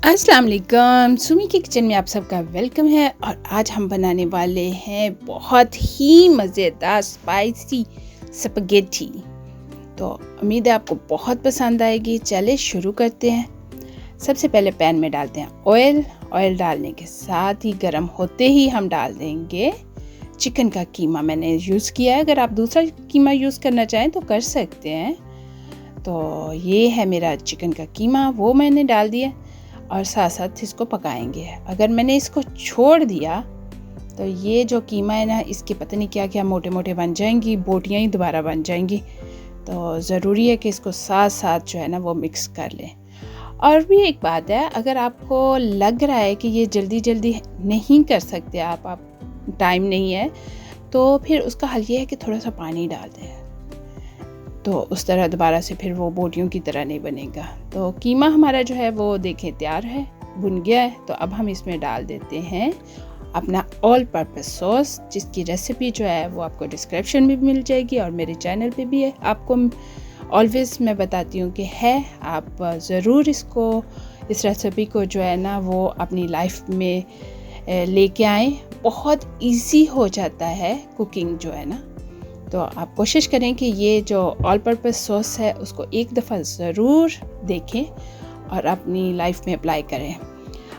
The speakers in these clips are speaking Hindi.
अस्सलाम वालेकुम। सुमी के किचन में आप सबका वेलकम है। और आज हम बनाने वाले हैं बहुत ही मज़ेदार स्पाइसी स्पैगेटी। तो उम्मीद है आपको बहुत पसंद आएगी। चले शुरू करते हैं। सबसे पहले पैन में डालते हैं ऑयल। ऑयल डालने के साथ ही गर्म होते ही हम डाल देंगे चिकन का कीमा। मैंने यूज़ किया है, अगर आप दूसरा कीमा यूज़ करना चाहें तो कर सकते हैं। तो ये है मेरा चिकन का कीमा, वो मैंने डाल दिया और साथ साथ इसको पकाएंगे। अगर मैंने इसको छोड़ दिया तो ये जो कीमा है ना, इसके पता नहीं क्या क्या मोटे मोटे बन जाएंगी, बोटियाँ ही दोबारा बन जाएंगी। तो ज़रूरी है कि इसको साथ साथ जो है ना वो मिक्स कर लें। और भी एक बात है, अगर आपको लग रहा है कि ये जल्दी जल्दी नहीं कर सकते आप टाइम नहीं है, तो फिर उसका हल ये है कि थोड़ा सा पानी डाल दें, तो उस तरह दोबारा से फिर वो बोटियों की तरह नहीं बनेगा। तो कीमा हमारा जो है वो देखें तैयार है, भुन गया है। तो अब हम इसमें डाल देते हैं अपना ऑल पर्पस सॉस, जिसकी रेसिपी जो है वो आपको डिस्क्रिप्शन में भी मिल जाएगी और मेरे चैनल पे भी है। आपको ऑलवेज़ मैं बताती हूँ कि है, आप ज़रूर इस रेसिपी को जो है ना वो अपनी लाइफ में लेके आएँ। बहुत ईजी हो जाता है कुकिंग जो है ना। तो आप कोशिश करें कि ये जो ऑल पर्पस सॉस है उसको एक दफ़ा ज़रूर देखें और अपनी लाइफ में अप्लाई करें।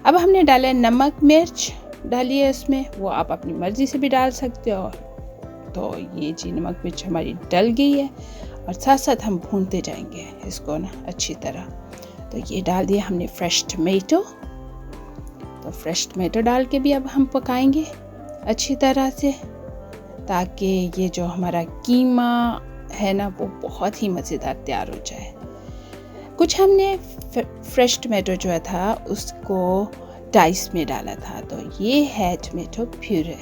अब हमने डाला है नमक, मिर्च डाली है इसमें, वो आप अपनी मर्ज़ी से भी डाल सकते हो। तो ये जी नमक मिर्च हमारी डल गई है और साथ साथ हम भूनते जाएंगे इसको ना अच्छी तरह। तो ये डाल दिया हमने फ्रेश टमेटो। तो फ्रेश टमेटो डाल के भी अब हम पकाएंगे अच्छी तरह से, ताकि ये जो हमारा कीमा है ना वो बहुत ही मज़ेदार तैयार हो जाए। कुछ हमने फ्रेश टमाटो जो था उसको डाइस में डाला था, तो ये है टमाटो प्यूरे।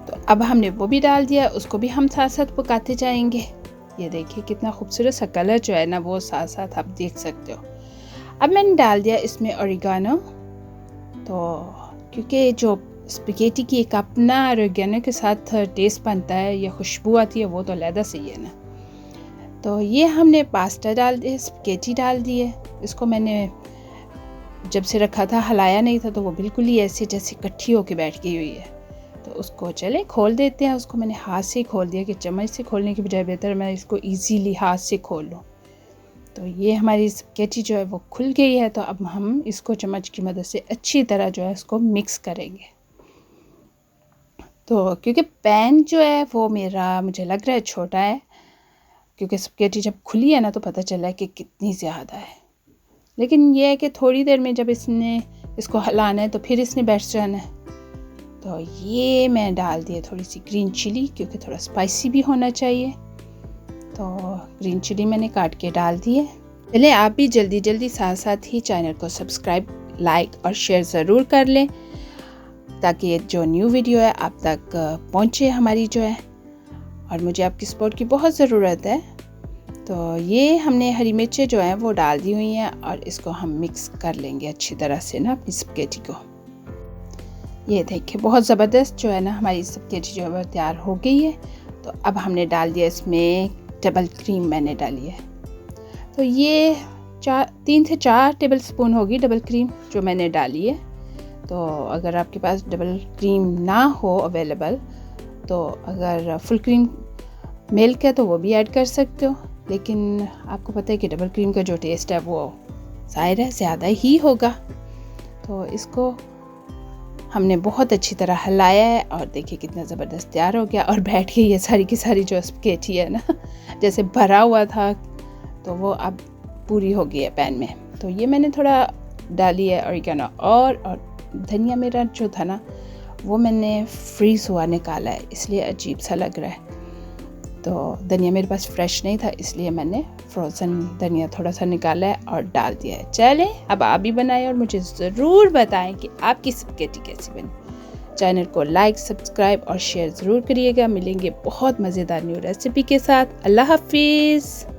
तो अब हमने वो भी डाल दिया, उसको भी हम साथ साथ पकाते जाएंगे। ये देखिए कितना खूबसूरत सा कलर जो है ना वो साथ साथ आप देख सकते हो। अब मैंने डाल दिया इसमें ऑरिगानो। तो क्योंकि जो स्पैगेटी की एक अपना ऑरिगेनो के साथ टेस्ट बनता है या खुशबू आती है, वो तो अलग से ही है ना। तो ये हमने पास्ता डाल दिया, स्पैगेटी डाल दी है। इसको मैंने जब से रखा था हिलाया नहीं था, तो वो बिल्कुल ही ऐसे जैसे इकट्ठी होके बैठ गई हुई है। तो उसको चले खोल देते हैं। उसको मैंने हाथ से खोल दिया कि चम्मच से खोलने की बजाय बेहतर मैं इसको ईजीली हाथ से खोल लूँ। तो ये हमारी स्पैगेटी जो है वो खुल गई है। तो अब हम इसको चम्मच की मदद से अच्छी तरह जो है इसको मिक्स करेंगे। तो क्योंकि पैन जो है वो मेरा मुझे लग रहा है छोटा है, क्योंकि स्पैगेटी जब खुली है ना तो पता चला है कि कितनी ज़्यादा है। लेकिन ये है कि थोड़ी देर में जब इसको हिलाना है तो फिर इसने बैठ जाना है। तो ये मैं डाल दिया थोड़ी सी ग्रीन चिली, क्योंकि थोड़ा स्पाइसी भी होना चाहिए। तो ग्रीन चिली मैंने काट के डाल दी है। चलिए आप भी जल्दी जल्दी साथ साथ ही चैनल को सब्सक्राइब, लाइक और शेयर ज़रूर कर लें, ताकि जो न्यू वीडियो है आप तक पहुंचे हमारी जो है। और मुझे आपकी सपोर्ट की बहुत ज़रूरत है। तो ये हमने हरी मिर्चें जो हैं वो डाल दी हुई हैं और इसको हम मिक्स कर लेंगे अच्छी तरह से ना अपनी स्पैगेटी को। ये देखिए बहुत ज़बरदस्त जो है ना हमारी स्पैगेटी जो है वो तैयार हो गई है। तो अब हमने डाल दिया इसमें डबल क्रीम, मैंने डाली है। तो ये 3 से 4 टेबल स्पून होगी डबल क्रीम जो मैंने डाली है। तो अगर आपके पास डबल क्रीम ना हो अवेलेबल, तो अगर फुल क्रीम मिल्क है तो वो भी ऐड कर सकते हो। लेकिन आपको पता है कि डबल क्रीम का जो टेस्ट है वो ज़ाहिर है ज़्यादा ही होगा। तो इसको हमने बहुत अच्छी तरह हिलाया है और देखिए कितना ज़बरदस्त तैयार हो गया। और बैठ के ये सारी की सारी जो स्पैगेटी है ना, जैसे भरा हुआ था तो वो अब पूरी हो गई है पैन में। तो ये मैंने थोड़ा डाली है ऑरिगेनो और धनिया मेरा जो था ना वो मैंने फ्रीज़ हुआ निकाला है, इसलिए अजीब सा लग रहा है। तो धनिया मेरे पास फ्रेश नहीं था, इसलिए मैंने फ्रोज़न धनिया थोड़ा सा निकाला है और डाल दिया है। चलें अब आप भी बनाएं और मुझे ज़रूर बताएं कि आपकी स्पैगेटी कैसी बनी। चैनल को लाइक, सब्सक्राइब और शेयर ज़रूर करिएगा। मिलेंगे बहुत मज़ेदार न्यू रेसिपी के साथ। अल्लाह हाफिज़।